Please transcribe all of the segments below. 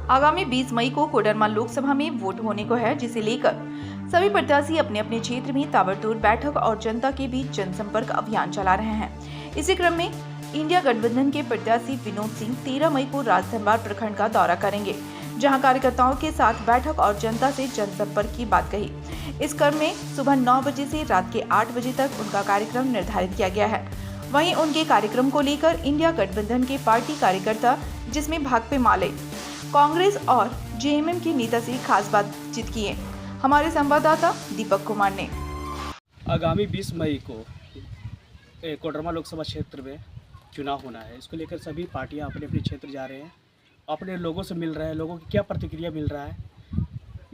आगामी 20 मई को कोडरमा लोकसभा में वोट होने को है, जिसे लेकर सभी प्रत्याशी अपने अपने क्षेत्र में ताबड़तोड़ बैठक और जनता के बीच जनसंपर्क अभियान चला रहे हैं। इसी क्रम में इंडिया गठबंधन के प्रत्याशी विनोद सिंह 13 मई को राजधनवार प्रखंड का दौरा करेंगे, जहां कार्यकर्ताओं के साथ बैठक और जनता से जनसंपर्क की बात कही। इस क्रम में सुबह 9 बजे से रात के 8 बजे तक उनका कार्यक्रम निर्धारित किया गया है। वहीं उनके कार्यक्रम को लेकर इंडिया गठबंधन के पार्टी कार्यकर्ता, जिसमें भाकपा माले, कांग्रेस और जेएमएम के नेता से खास बातचीत की है। हमारे संवाददाता दीपक कुमार ने। आगामी 20 मई को कोडरमा लोकसभा क्षेत्र में चुनाव होना है। इसको लेकर सभी पार्टियां अपने अपने क्षेत्र जा रहे हैं, अपने लोगों से मिल रहे हैं, लोगों की क्या प्रतिक्रिया मिल रहा है,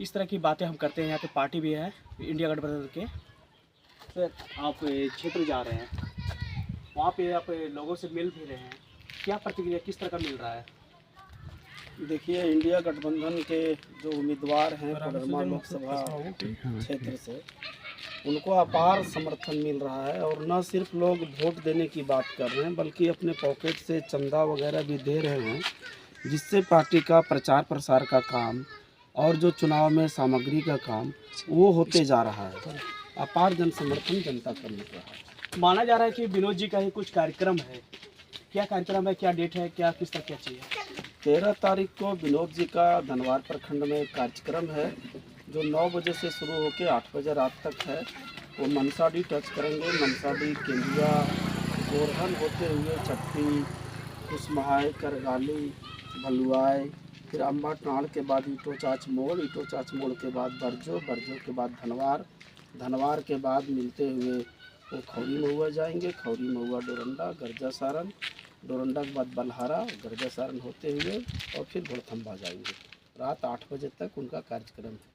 इस तरह की बातें हम करते हैं। यहाँ पे पार्टी भी है इंडिया गठबंधन के। सर, आप क्षेत्र जा रहे हैं, वहाँ पे आप लोगों से मिल भी रहे हैं, क्या प्रतिक्रिया किस तरह का मिल रहा है? देखिए, इंडिया गठबंधन के जो उम्मीदवार हैं कोडरमा लोकसभा क्षेत्र से, उनको अपार समर्थन मिल रहा है। और न सिर्फ लोग वोट देने की बात कर रहे हैं, बल्कि अपने पॉकेट से चंदा वगैरह भी दे रहे हैं, जिससे पार्टी का प्रचार प्रसार का काम और जो चुनाव में सामग्री का काम वो होते जा रहा है। अपार जन समर्थन जनता का मिल रहा है। माना जा रहा है कि विनोद जी का ही कुछ कार्यक्रम है। क्या कार्यक्रम है, क्या डेट है, क्या किस तरह क्या चाहिए? 13 तारीख को विनोद जी का धनवार प्रखंड में कार्यक्रम है, जो 9 बजे से शुरू होकर 8 बजे रात तक है। वो मनसाडी टच करेंगे। मनसाडी, केंद्रिया, गोरहन होते हुए चट्टी, कुसमहाय, करगाली, भलुआई, फिर अम्बा टाँड़ के बाद ईटो चाच मोड़, ईटो चाच मोड़ के बाद बरजो, बरजो के बाद धनवार, धनवार के बाद मिलते हुए वो खौरी महुआ जाएंगे। खौरी महुआ डोरंडा, गर्जा सारन, डोरंडा के बाद बलहारा, गर्जा सारन होते हुए और फिर घोड़थम्बा जाएंगे। रात 8 बजे तक उनका कार्यक्रम है।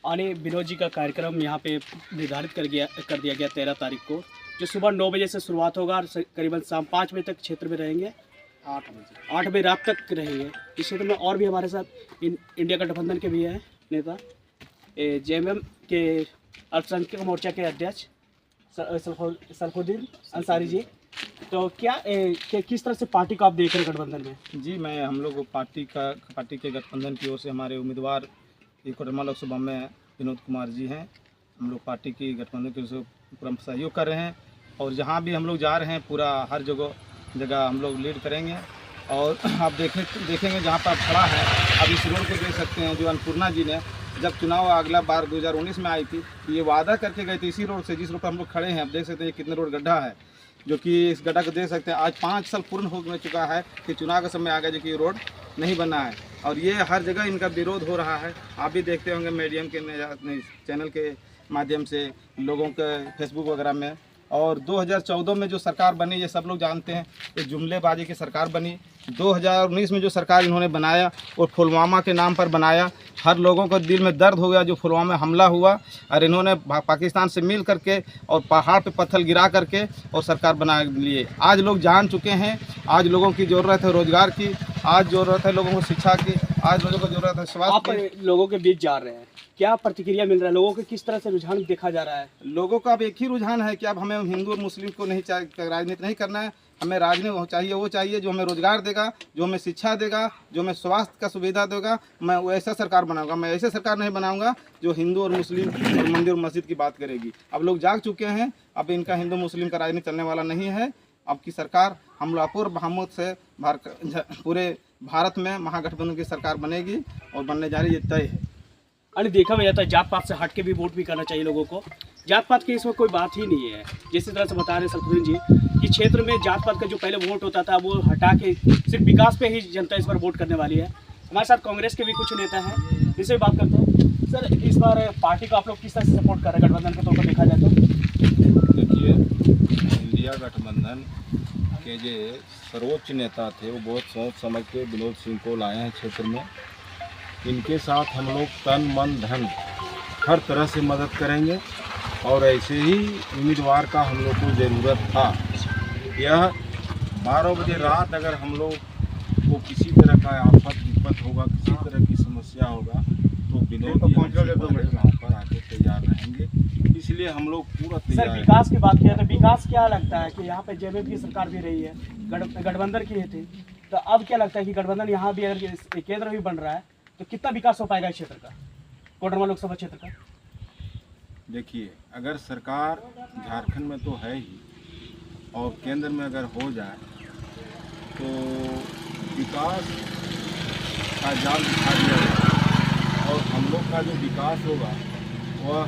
आने विनोद जी का कार्यक्रम यहाँ पे निर्धारित कर दिया गया 13 तारीख को, जो सुबह 9 बजे से शुरुआत होगा और करीबन शाम 5 बजे तक क्षेत्र में रहेंगे। 8 बजे रात तक रहेंगे। इस क्षेत्र में और भी हमारे साथ इंडिया गठबंधन के भी हैं नेता, जेएमएम के अल्पसंख्यक मोर्चा के अध्यक्ष सलफुद्दीन अंसारी जी। तो क्या किस तरह से पार्टी को आप देख रहे हैं गठबंधन में? जी, मैं हम लोग पार्टी के गठबंधन की ओर से हमारे उम्मीदवार कोडरमा लोकसभा में विनोद कुमार जी हैं। हम लोग पार्टी की गठबंधन की ओर से पूरा सहयोग कर रहे हैं और जहां भी हम लोग जा रहे हैं पूरा हर जगह हम लोग लीड करेंगे। और आप देखेंगे जहां पर खड़ा है, अब इस रोड को देख सकते हैं, जो अन्नपूर्णा जी ने जब चुनाव अगला बार 2019 में आई थी, ये वादा करके गए थे इसी रोड से, जिस रोड पर हम लोग खड़े हैं। आप देख सकते हैं कितने रोड गड्ढा है, जो कि इस गड्ढा को देख सकते हैं। आज 5 साल पूर्ण हो चुका है कि चुनाव का समय आ गया, जो कि रोड नहीं बना है और ये हर जगह इनका विरोध हो रहा है। आप भी देखते होंगे मीडियम के चैनल के माध्यम से, लोगों के फेसबुक वगैरह में। और 2014 में जो सरकार बनी, ये सब लोग जानते हैं, ये जुमलेबाजी की सरकार बनी। 2019 में जो सरकार इन्होंने बनाया और पुलवामा के नाम पर बनाया, हर लोगों को दिल में दर्द हो गया जो पुलवामा में हमला हुआ, और इन्होंने पाकिस्तान से मिल करके और पहाड़ पे पत्थर गिरा करके और सरकार बना लिए। आज लोग जान चुके हैं, आज लोगों की ज़रूरत है रोज़गार की, आज ज़रूरत है लोगों को शिक्षा की, आज लोगों को ज़रूरत है स्वास्थ्य की। आप लोगों के बीच जा रहे हैं, क्या प्रतिक्रिया मिल रहा है? लोगों के किस तरह से रुझान देखा जा रहा है? लोगों का अब एक ही रुझान है कि अब हमें हिंदू और मुस्लिम को नहीं राजनीति नहीं करना है। हमें राजनीति चाहिए, वो चाहिए जो हमें रोजगार देगा, जो हमें शिक्षा देगा, जो हमें स्वास्थ्य का सुविधा देगा। मैं वैसा सरकार बनाऊंगा। मैं ऐसे सरकार नहीं बनाऊंगा जो हिंदू और मुस्लिम और मंदिर और मस्जिद की बात करेगी। अब लोग जाग चुके हैं, अब इनका हिंदू मुस्लिम का राजनीति चलने वाला नहीं है। अब की सरकार हम लोग अपूर्व बहुमत से पूरे भारत में महागठबंधन की सरकार बनेगी और बनने जा रही है, तय है। अरे देखा जाता है जात पात से हट के भी वोट भी करना चाहिए लोगों को। जात पात की इसमें कोई बात ही नहीं है। जिस तरह से बता रहे सलफुद्दीन जी कि क्षेत्र में जात पात का जो पहले वोट होता था, वो हटा के सिर्फ विकास पे ही जनता इस बार वोट करने वाली है। हमारे साथ कांग्रेस के भी कुछ नेता हैं, जिससे बात करते हैं। सर, इस बार पार्टी को आप लोग किस तरह से सपोर्ट कर रहे हैं गठबंधन के तौर पर देखा जाए तो? देखिए, इंडिया गठबंधन के जो सर्वोच्च नेता थे, वो बहुत सोच समझ के विनोद सिंह को लाए हैं क्षेत्र में। इनके साथ हम लोग तन मन धन हर तरह से मदद करेंगे और ऐसे ही उम्मीदवार का हम लोग को ज़रूरत था। यह 12 बजे रात अगर हम लोग को किसी तरह का आफत विपत होगा, किसी तरह की समस्या होगा, तो विनोद वहाँ पर आके तैयार रहेंगे। इसलिए हम लोग पूरा तैयार सर, विकास की बात किया तो विकास क्या लगता है कि यहाँ पे जेएमएम की सरकार भी रही है, गठबंधन की थी, तो अब क्या लगता है कि गठबंधन यहाँ भी अगर केंद्र भी बन रहा है तो कितना विकास हो पाएगा इस क्षेत्र का, कोडरमा लोकसभा क्षेत्र का? देखिए, अगर सरकार झारखंड में तो है ही और केंद्र में अगर हो जाए तो विकास का जाल दिखा दिया जाए और हम लोग का जो विकास होगा वह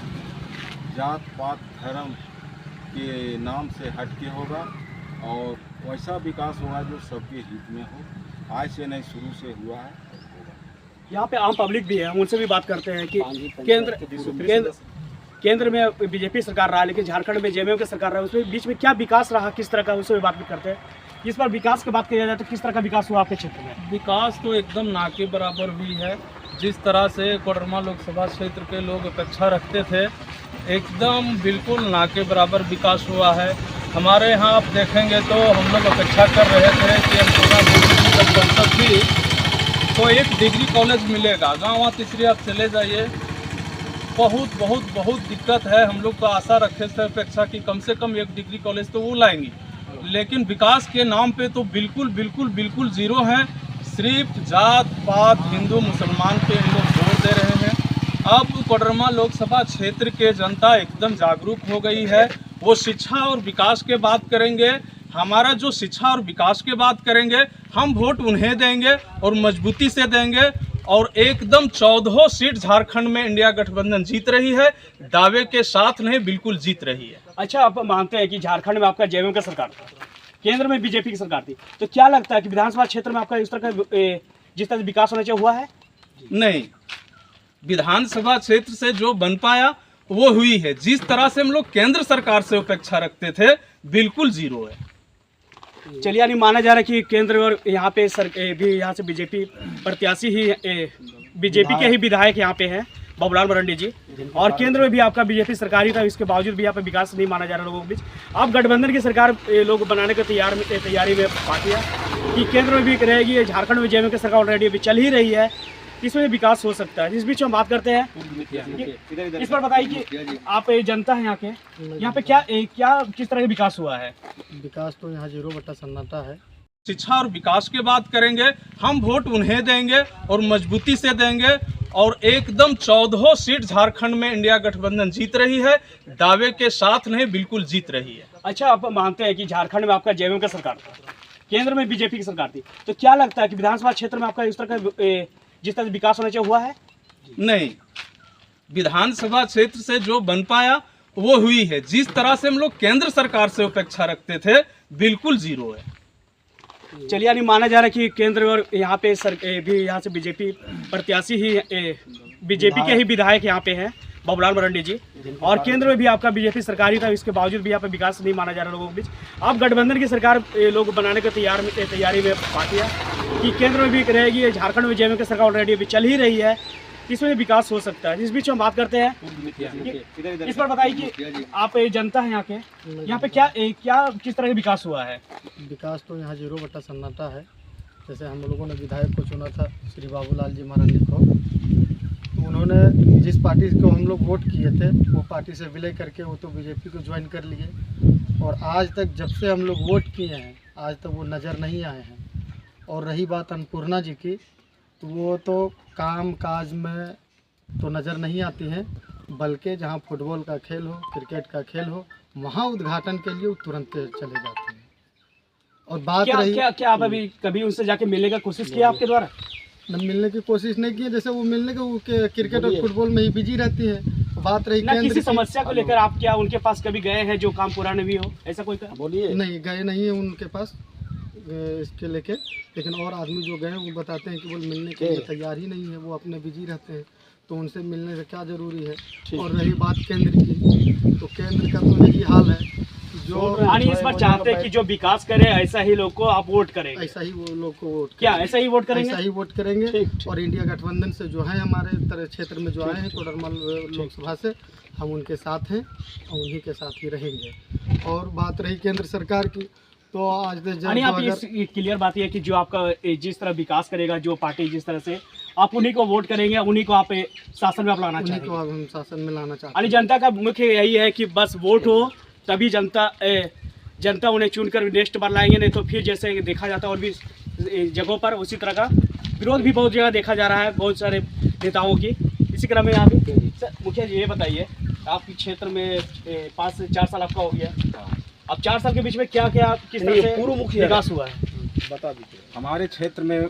जात पात धर्म के नाम से हटके होगा और वैसा विकास होगा जो सबके हित में हो। आज से नहीं, शुरू से हुआ है। यहाँ पे आम पब्लिक भी है, हम उनसे भी बात करते हैं कि केंद्र में बीजेपी सरकार रहा लेकिन झारखंड में जेएमएम की सरकार रहा, उसमें बीच में क्या विकास रहा, किस तरह का, उससे भी बात भी करते हैं। इस बार विकास की बात किया जाए तो किस तरह का विकास हुआ आपके क्षेत्र में? विकास तो एकदम ना के बराबर हुई है। जिस तरह से कोडरमा लोकसभा क्षेत्र के लोग अपेक्षा रखते थे, एकदम बिल्कुल ना के बराबर विकास हुआ है। हमारे यहाँ आप देखेंगे तो हम लोग अपेक्षा कर रहे थे कि अन्नपूर्णा देवी जब संसद थी तो एक डिग्री कॉलेज मिलेगा। गाँव तीसरी आप चले जाइए, बहुत बहुत बहुत दिक्कत है। हम लोग तो आशा रखे थे अपेक्षा कि कम से कम एक डिग्री कॉलेज तो वो लाएंगी, लेकिन विकास के नाम पे तो बिल्कुल बिल्कुल बिल्कुल जीरो हैं। सिर्फ जात पात हिंदू मुसलमान पे इन लोग जोर दे रहे हैं। अब कोडरमा लोकसभा क्षेत्र के जनता एकदम जागरूक हो गई है। वो शिक्षा और विकास के बात करेंगे। हमारा जो शिक्षा और विकास के बात करेंगे, हम वोट उन्हें देंगे और मजबूती से देंगे। और एकदम 14 सीट झारखंड में इंडिया गठबंधन जीत रही है, दावे के साथ नहीं, बिल्कुल जीत रही है। अच्छा, आप मानते हैं कि झारखंड में आपका जेएमएम का सरकार था, केंद्र में बीजेपी की सरकार थी, तो क्या लगता है कि विधानसभा क्षेत्र में आपका इस तरह का जिस तरह से विकास होना चाहिए हुआ है? नहीं, विधानसभा क्षेत्र से जो बन पाया वो हुई है। जिस तरह से हम लोग केंद्र सरकार से अपेक्षा रखते थे, बिल्कुल जीरो है। चलिए, यानी माना जा रहा है कि केंद्र और यहाँ पे भी यहाँ से बीजेपी प्रत्याशी ही बीजेपी के ही विधायक यहाँ पे हैं, बाबूलाल मरांडी जी, और केंद्र में भी आपका बीजेपी सरकार ही था। इसके बावजूद भी यहाँ पे विकास नहीं माना जा रहा लोगों के बीच। आप गठबंधन की सरकार लोग बनाने के तैयारी में पार्टियाँ कि केंद्र में भी रहेगी, झारखंड में जेएमएम की सरकार ऑलरेडी अभी चल ही रही है, इसमें विकास हो सकता है। इस बीच हम बात करते हैं। इस पर बताइए कि आप जनता है यहाँ पे क्या किस तरह का विकास हुआ है? विकास तो यहाँ 0 सन्नाटा है। शिक्षा और विकास की बात करेंगे, हम वोट उन्हें देंगे और मजबूती से देंगे। और एकदम 14 सीट झारखंड में इंडिया गठबंधन जीत रही है, दावे के साथ नहीं, बिल्कुल जीत रही है। अच्छा, आप मानते हैं कि झारखंड में आपका जेएमएम का सरकार था, केंद्र में बीजेपी की सरकार थी, तो क्या लगता है कि विधानसभा क्षेत्र में आपका इस तरह का जिस तरह से विकास होना चाहिए हुआ है? नहीं, विधानसभा क्षेत्र से जो बन पाया वो हुई है। जिस तरह से हम लोग केंद्र सरकार से अपेक्षा रखते थे, बिल्कुल जीरो है। चलिए, यानी माना जा रहा है कि केंद्र और यहाँ पे भी यहाँ से बीजेपी प्रत्याशी ही बीजेपी के ही विधायक यहाँ पे हैं, बाबूलाल मरांडी जी, और केंद्र में भी आपका बीजेपी सरकार ही था। इसके बावजूद भी यहाँ पे विकास नहीं माना जा रहा लोगों के बीच। आप गठबंधन की सरकार लोग बनाने के तैयारी में पार्टियाँ कि केंद्र में भी रहेगी, झारखंड में जेएमएम की सरकार ऑलरेडी अभी चल ही रही है, इसमें विकास हो सकता है। इस बीच हम बात करते हैं। इस पर बताइए कि आप जनता है यहाँ पे क्या किस तरह का विकास हुआ है? विकास तो यहाँ 0 सन्नाटा है। जैसे हम लोगों ने विधायक को चुना था श्री बाबूलाल जी मरांडी को, तो उन्होंने जिस पार्टी को हम लोग वोट किए थे वो पार्टी से विलय करके वो तो बीजेपी को ज्वाइन कर लिए, और आज तक जब से हम लोग वोट किए हैं आज तक वो नज़र नहीं आए हैं। और रही बात अन्नपूर्णा जी की, तो वो तो काम काज में तो नज़र नहीं आती हैं, बल्कि जहाँ फुटबॉल का खेल हो, क्रिकेट का खेल हो, वहाँ उद्घाटन के लिए वो तुरंत चले जाते हैं। और बात रही क्या आप अभी कभी उनसे जाके मिलने का कोशिश किया आपके द्वारा? न, मिलने की कोशिश नहीं की है। जैसे वो मिलने के वो क्रिकेट और फुटबॉल में ही बिजी रहती है। बात रही ना किसी समस्या को लेकर आप क्या उनके पास कभी गए हैं जो काम पूरा नहीं हो, ऐसा कोई बोलिए? नहीं, गए नहीं है उनके पास इसके लेके, लेकिन और आदमी जो गए वो बताते हैं कि वो मिलने के लिए तैयार ही नहीं है, वो अपने बिजी रहते हैं, तो उनसे मिलने से क्या ज़रूरी है। और रही बात केंद्र की, तो केंद्र का तो यही हाल है जो यानी इस बार चाहते हैं कि जो विकास करे ऐसा ही लोग को आप वोट करेंगे। ऐसा ही वो लोग को वोट क्या ऐसा ही वोट करेंगे? ऐसा ही वोट करेंगे। और इंडिया गठबंधन से जो है हमारे क्षेत्र में जो आए हैं कोडरमा लोकसभा से, हम उनके साथ हैं और उन्हीं के साथ ही रहेंगे। और बात रही केंद्र सरकार की, तो आज ये क्लियर बात यह है कि जो आपका जिस तरह विकास करेगा, जो पार्टी जिस तरह से, आप उन्हीं को वोट करेंगे, उन्हीं को आप शासन में आप लाना चाहेंगे। उन्हीं को हम शासन में लाना चाहते हैं। जनता का मुख्य यही है कि बस वोट हो तभी जनता उन्हें चुनकर नेक्स्ट बार लाएंगे, नहीं तो फिर जैसे देखा जाता है और भी जगहों पर उसी तरह का विरोध भी बहुत जगह देखा जा रहा है, बहुत सारे नेताओं की। इसी क्रम में यहाँ पे सर मुखिया जी ये बताइए, आपके क्षेत्र में 5 से 4 साल आपका हो गया, अब 4 साल के बीच में क्या क्या किस तरह से पूर्व मुखिया विकास हुआ है? बता दीजिए। हमारे क्षेत्र में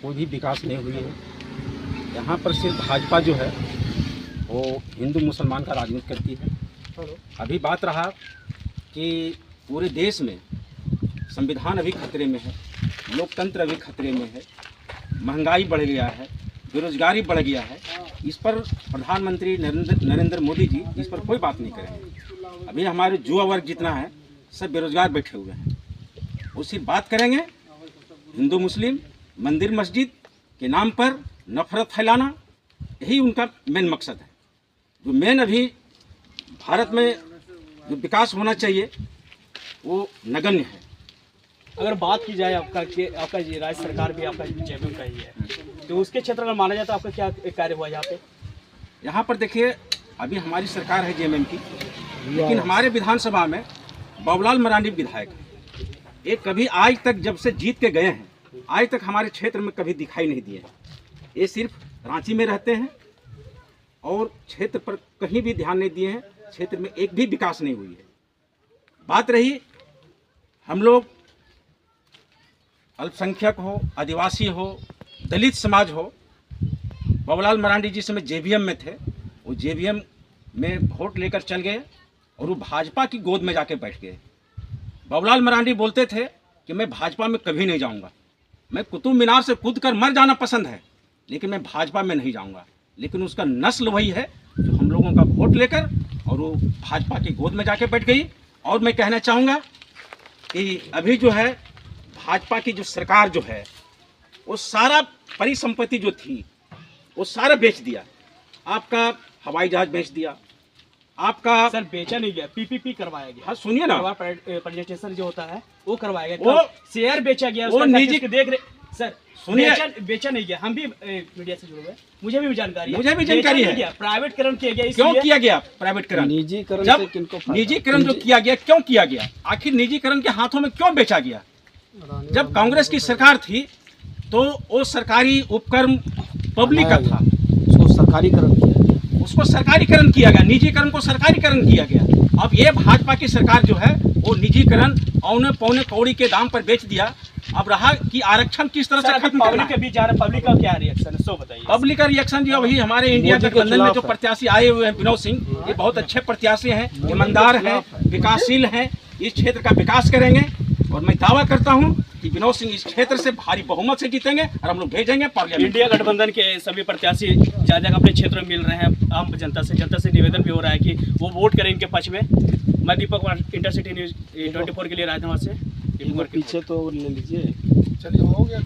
कोई भी विकास नहीं हुई है। यहाँ पर सिर्फ भाजपा जो है वो हिंदू मुसलमान का राजनीति करती है। अभी बात रहा कि पूरे देश में संविधान अभी खतरे में है, लोकतंत्र अभी खतरे में है, महंगाई बढ़ गया है, बेरोजगारी बढ़ गया है। इस पर प्रधानमंत्री नरेंद्र मोदी जी इस पर कोई बात नहीं करेंगे। अभी हमारे युवा वर्ग जितना है सब बेरोजगार बैठे हुए हैं। वो सिर्फ बात करेंगे हिंदू मुस्लिम मंदिर मस्जिद के नाम पर नफरत फैलाना, यही उनका मेन मकसद है। जो मेन अभी भारत में जो विकास होना चाहिए वो नगण्य है। अगर बात की जाए आपका ये राज्य सरकार भी आपका जेएमएम का ही है, तो उसके क्षेत्र अगर माना जाए तो आपका क्या कार्य हुआ यहाँ पे? यहाँ पर देखिए अभी हमारी सरकार है जेएमएम की, लेकिन हमारे विधानसभा में बाबूलाल मरांडी विधायक हैं। ये कभी आज तक जब से जीत के गए हैं आज तक हमारे क्षेत्र में कभी दिखाई नहीं दिए। ये सिर्फ रांची में रहते हैं और क्षेत्र पर कहीं भी ध्यान नहीं दिए हैं। क्षेत्र में एक भी विकास नहीं हुई है। बात रही हम लोग अल्पसंख्यक हो, आदिवासी हो, दलित समाज हो, बाबूलाल मरांडी जिस समय जेवीएम में थे वो जेवीएम में वोट लेकर चल गए और वो भाजपा की गोद में जाके बैठ गए। बाबूलाल मरांडी बोलते थे कि मैं भाजपा में कभी नहीं जाऊंगा, मैं कुतुब मीनार से कूद कर मर जाना पसंद है, लेकिन मैं भाजपा में नहीं जाऊंगा। लेकिन उसका नस्ल वही है जो हम लोगों का वोट लेकर और वो भाजपा की गोद में जाके बैठ गई। और मैं कहना चाहूँगा कि अभी जो है भाजपा की जो सरकार जो है वो सारा परिसंपत्ति जो थी वो सारा बेच दिया। आपका हवाई जहाज बेच दिया, आपका सर बेचा नहीं गया, पीपीपी करवाया गया। हाँ सुनिए ना, प्रेजेंटेशन जो होता है वो करवाया गया, वो शेयर बेचा गया, वो उसका निजी के देख रहे सर। सुनिए, बेचा नहीं गया, हम भी मीडिया से जुड़े हुए, मुझे भी जानकारी है। प्राइवेटकरण किया गया। क्यों किया गया प्राइवेटकरण? निजीकरण जब से किनको निजीकरण जो किया गया क्यों किया गया? आखिर निजीकरण के हाथों में क्यों बेचा गया? जब कांग्रेस की सरकार थी तो वो सरकारी उपक्रम पब्लिक का था, उसको सरकारीकरण किया गया। उसको सरकारीकरण किया गया, निजीकरण को सरकारीकरण किया गया। अब ये भाजपा की सरकार जो है वो निजीकरण औने पौने कौड़ी के दाम पर बेच दिया। अब रहा कि आरक्षण किस तरह से खत्म करना पब्लिक के बीच जा रहे, पब्लिक का क्या रिएक्शन है सो बताइए। पब्लिक का रिएक्शन जो अभी हमारे इंडिया गठबंधन में जो प्रत्याशी आए हुए हैं विनोद सिंह, ये बहुत अच्छे प्रत्याशी हैं, ईमानदार हैं, विकासशील हैं, इस क्षेत्र का विकास करेंगे। और मैं दावा करता हूं कि विनोद सिंह इस क्षेत्र से भारी बहुमत से जीतेंगे और हम लोग भेजेंगे पार्लियामेंट। इंडिया गठबंधन के सभी प्रत्याशी जहाँ जगह अपने क्षेत्र में मिल रहे हैं, आम जनता से निवेदन भी हो रहा है कि वो वोट करें इनके पक्ष में। मैं दीपक कुमार, इंटरसिटी न्यूज़ 24 के लिए राजधानी से। पीछे तो ले लीजिए। चलिए हो गया।